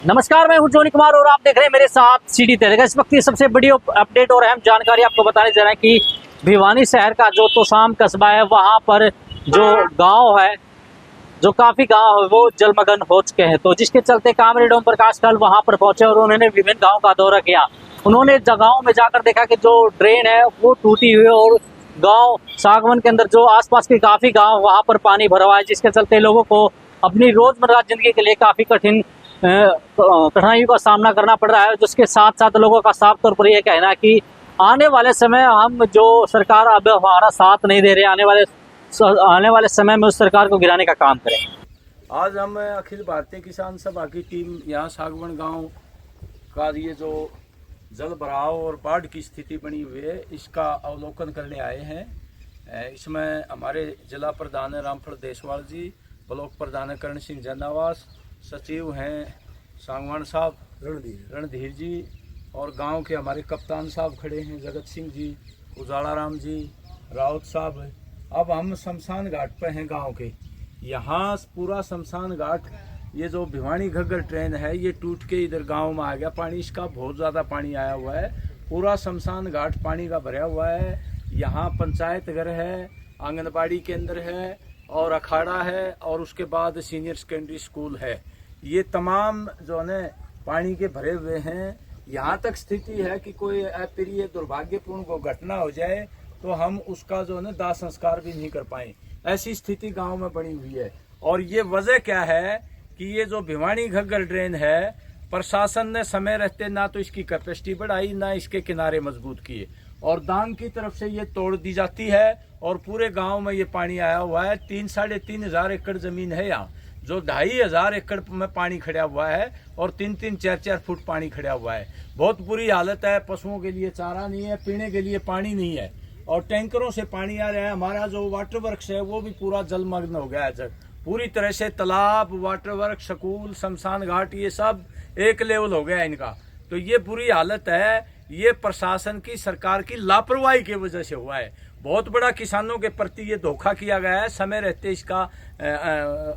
नमस्कार, मैं हूं जोनी कुमार और आप देख रहे हैं मेरे साथ सीडी तेलगा। इस वक्त की सबसे बड़ी अपडेट और अहम जानकारी आपको बताने जा रहे हैं कि भिवानी शहर का जो तोशाम कस्बा है वहां पर जो गांव है, जो काफी गांव है वो जलमग्न हो चुके हैं। तो जिसके चलते कामरेड ओम प्रकाश कल वहां पर पहुंचे और उन्होंने विभिन्न गाँव का दौरा किया। उन्होंने जगहों में जाकर देखा कि जो ड्रेन है वो टूटी हुई है और गाँव सागवन के अंदर जो आसपास के काफी गाँव वहां पर पानी भरा हुआ है, जिसके चलते लोगों को अपनी रोजमर्रा जिंदगी के लिए काफी कठिनाइयों का सामना करना पड़ रहा है। जिसके साथ साथ लोगों का साफ तौर पर यह कहना है कि आने वाले समय हम जो सरकार अब हमारा साथ नहीं दे रहे, आने वाले समय में उस सरकार को गिराने का काम करें। आज हम अखिल भारतीय किसान सभा की टीम यहाँ सागवन गांव का ये जो जल भराव और बाढ़ की स्थिति बनी हुई है इसका अवलोकन करने आए हैं। इसमें हमारे जिला प्रधान रामफल देसवाल जी, ब्लॉक प्रधान करण सिंह जनावास, सचिव हैं सांगवान साहब रणधीर जी और गांव के हमारे कप्तान साहब खड़े हैं, जगत सिंह जी, उजाला राम जी, राउत साहब। अब हम शमशान घाट पे हैं गांव के। यहाँ पूरा शमशान घाट, ये जो भिवानी घग्गर ट्रेन है ये टूट के इधर गांव में आ गया। पानी इसका बहुत ज़्यादा पानी आया हुआ है, पूरा शमशान घाट पानी का भरा हुआ है। यहाँ पंचायत घर है, आंगनबाड़ी केंद्र है और अखाड़ा है और उसके बाद सीनियर सेकेंडरी स्कूल है। ये तमाम जो है पानी के भरे हुए हैं। यहाँ तक स्थिति है कि कोई अप्रिय दुर्भाग्यपूर्ण को घटना हो जाए तो हम उसका जो है दाह संस्कार भी नहीं कर पाए, ऐसी स्थिति गांव में बनी हुई है। और ये वजह क्या है कि ये जो भिवानी घग्गर ड्रेन है, प्रशासन ने समय रहते ना तो इसकी कैपेसिटी बढ़ाई ना इसके किनारे मजबूत किए और दांग की तरफ से ये तोड़ दी जाती है और पूरे गांव में ये पानी आया हुआ है। 3-3.5 हजार एकड़ जमीन है यहाँ, जो 2,500 एकड़ में पानी खड़ा हुआ है और 3-3, 4-4 फुट पानी खड़ा हुआ है। बहुत बुरी हालत है, पशुओं के लिए चारा नहीं है, पीने के लिए पानी नहीं है और टैंकरों से पानी आ रहा है। हमारा जो वाटर वर्क्स है वो भी पूरा जलमग्न हो गया है, पूरी तरह से तालाब, वाटर वर्क, स्कूल, शमशान घाट ये सब एक लेवल हो गया है इनका। तो ये बुरी हालत है, ये प्रशासन की, सरकार की लापरवाही की वजह से हुआ है। बहुत बड़ा किसानों के प्रति ये धोखा किया गया है। समय रहते इसका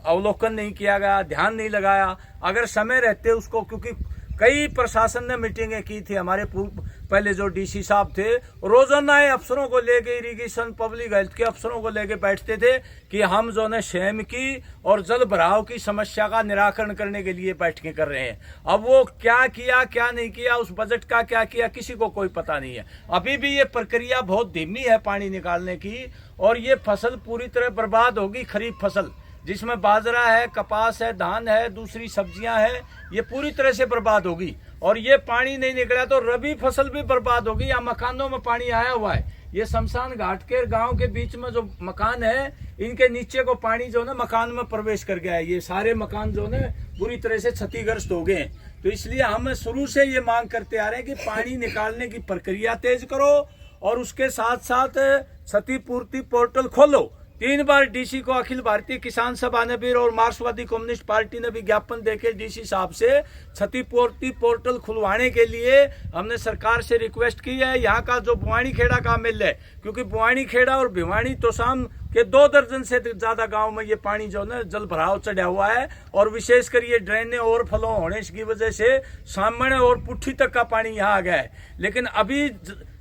अवलोकन नहीं किया गया, ध्यान नहीं लगाया। अगर समय रहते उसको, क्योंकि कई प्रशासन ने मीटिंगें की थी, हमारे पहले जो डीसी साहब थे रोजाना अफसरों को लेके, इरिगेशन, पब्लिक हेल्थ के अफसरों को लेके बैठते थे कि हम जो है शेम की और जल भराव की समस्या का निराकरण करने के लिए बैठकें कर रहे हैं। अब वो क्या किया क्या नहीं किया, उस बजट का क्या किया, किसी को कोई पता नहीं है। अभी भी ये प्रक्रिया बहुत धीमी है पानी निकालने की और ये फसल पूरी तरह बर्बाद होगी। खरीफ फसल जिसमें बाजरा है, कपास है, धान है, दूसरी सब्जियां हैं, ये पूरी तरह से बर्बाद होगी। और ये पानी नहीं निकला तो रबी फसल भी बर्बाद होगी। या मकानों में पानी आया हुआ है। ये शमशान घाट के गांव के बीच में जो मकान है, इनके नीचे को पानी जो है मकान में प्रवेश कर गया है। ये सारे मकान जो है पूरी तरह से क्षतिग्रस्त हो गए हैं। तो इसलिए हम शुरू से ये मांग करते आ रहे हैं कि पानी निकालने की प्रक्रिया तेज करो और उसके साथ साथ क्षतिपूर्ति पोर्टल खोलो। 3 बार डीसी को अखिल भारतीय किसान सभा ने भी और मार्क्सवादी कम्युनिस्ट पार्टी ने भी ज्ञापन देके डीसी साहब से क्षतिपूर्ति पोर्टल खुलवाने के लिए हमने सरकार से रिक्वेस्ट की है। यहाँ का जो बुआनी खेड़ा का मिल है, क्योंकि बुआनी खेड़ा और भिवानी तोशाम के 2 दर्जन से ज्यादा गांव में ये पानी जो है जल भराव चढ़ा हुआ है और विशेषकर ये ड्रेनें ओवरफ्लो होने की वजह से सामने और पुट्ठी तक का पानी यहाँ आ गया है। लेकिन अभी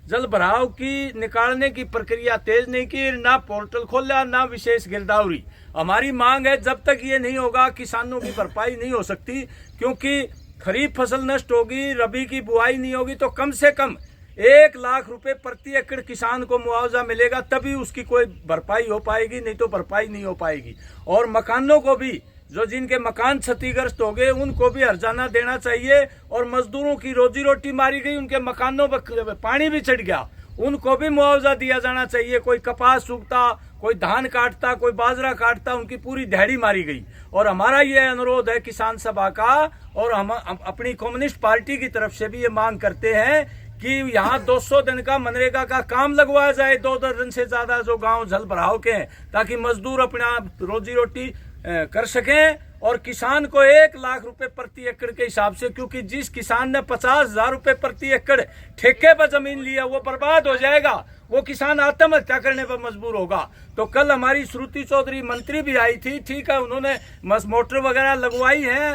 जल भराव की निकालने की प्रक्रिया तेज नहीं की, ना पोर्टल खोला, ना विशेष गिरदावरी। हमारी मांग है जब तक ये नहीं होगा किसानों की भरपाई नहीं हो सकती, क्योंकि खरीफ फसल नष्ट होगी, रबी की बुआई नहीं होगी तो कम से कम 1 लाख रुपए प्रति एकड़ किसान को मुआवजा मिलेगा, तभी उसकी कोई भरपाई हो पाएगी, नहीं तो भरपाई नहीं हो पाएगी। और मकानों को भी, जो जिनके मकान क्षतिग्रस्त हो गए उनको भी हर्जाना देना चाहिए और मजदूरों की रोजी रोटी मारी गई, उनके मकानों पर पानी भी चढ़ गया, उनको भी मुआवजा दिया जाना चाहिए। कोई कपास सूखता, कोई धान काटता, कोई बाजरा काटता, उनकी पूरी दिहाड़ी मारी गई। और हमारा ये अनुरोध है किसान सभा का और हम अपनी कम्युनिस्ट पार्टी की तरफ से भी ये मांग करते हैं कि यहाँ 200 दिन का मनरेगा का काम लगवाया जाए 2 दर्जन से ज्यादा जो गांव जल भराव के हैं, ताकि मजदूर अपना रोजी रोटी कर सकें और किसान को 1 लाख रुपए प्रति एकड़ के हिसाब से, क्योंकि जिस किसान ने 50,000 रुपए प्रति एकड़ ठेके पर जमीन ली है वो बर्बाद हो जाएगा, वो किसान आत्महत्या करने पर मजबूर होगा। तो कल हमारी श्रुति चौधरी मंत्री भी आई थी, ठीक है, उन्होंने मोटर वगैरह लगवाई है,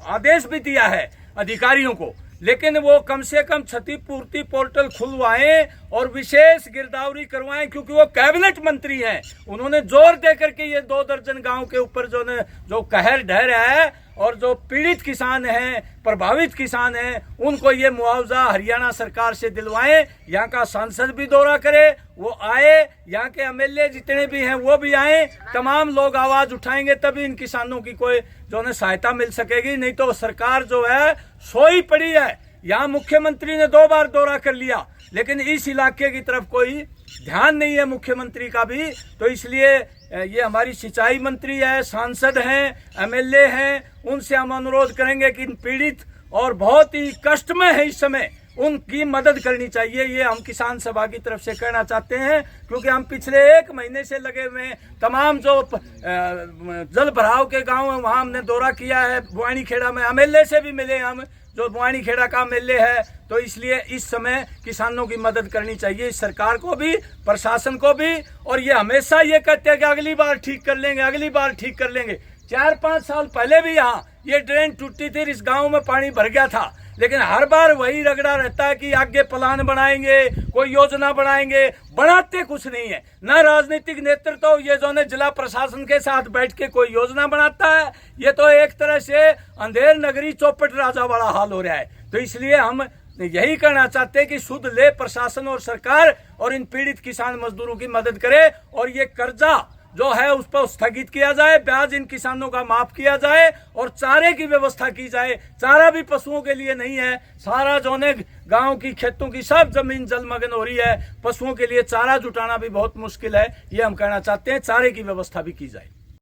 आदेश भी दिया है अधिकारियों को, लेकिन वो कम से कम क्षतिपूर्ति पोर्टल खुलवाएं और विशेष गिरदावरी करवाएं, क्योंकि वो कैबिनेट मंत्री हैं। उन्होंने जोर दे करके ये 2 दर्जन गांव के ऊपर जो कहर ढह रहा है और जो पीड़ित किसान हैं, प्रभावित किसान हैं, उनको ये मुआवजा हरियाणा सरकार से दिलवाएं। यहाँ का सांसद भी दौरा करे, वो आए, यहाँ के एमएलए जितने भी हैं वो भी आए, तमाम लोग आवाज उठाएंगे तभी इन किसानों की कोई सहायता मिल सकेगी। नहीं तो सरकार जो है सोई पड़ी है। यहाँ मुख्यमंत्री ने 2 बार दौरा कर लिया, लेकिन इस इलाके की तरफ कोई ध्यान नहीं है मुख्यमंत्री का भी। तो इसलिए ये हमारी सिंचाई मंत्री है, सांसद हैं, एमएलए हैं, उनसे हम अनुरोध करेंगे कि इन पीड़ित और बहुत ही कष्ट में है इस समय, उनकी मदद करनी चाहिए। ये हम किसान सभा की तरफ से कहना चाहते हैं, क्योंकि हम पिछले 1 महीने से लगे हुए हैं। तमाम जो जल भराव के गांव हैं वहां हमने दौरा किया है, बुआनी खेड़ा में एमएलए से भी मिले हम, जो बुआनी खेड़ा का एमएलए है। तो इसलिए इस समय किसानों की मदद करनी चाहिए, सरकार को भी, प्रशासन को भी। और ये हमेशा ये कहते हैं कि अगली बार ठीक कर लेंगे, अगली बार ठीक कर लेंगे। 4-5 साल पहले भी यहाँ ये ड्रेन टूटी थी, इस गांव में पानी भर गया था, लेकिन हर बार वही रगड़ा रहता है कि आगे प्लान बनाएंगे, कोई योजना बनाएंगे, बनाते कुछ नहीं है। ना राजनीतिक नेतृत्व ये जो जिला प्रशासन के साथ बैठ के कोई योजना बनाता है। ये तो एक तरह से अंधेर नगरी चौपट राजा वाला हाल हो रहा है। तो इसलिए हम यही कहना चाहते हैं कि सुध ले प्रशासन और सरकार, और इन पीड़ित किसान मजदूरों की मदद करे, और ये कर्जा जो है उस पर स्थगित किया जाए, ब्याज इन किसानों का माफ किया जाए, और चारे की व्यवस्था की जाए। चारा भी पशुओं के लिए नहीं है, सारा जो गांव की खेतों की सब जमीन जलमग्न हो रही है, पशुओं के लिए चारा जुटाना भी बहुत मुश्किल है। ये हम कहना चाहते हैं, चारे की व्यवस्था भी की जाए।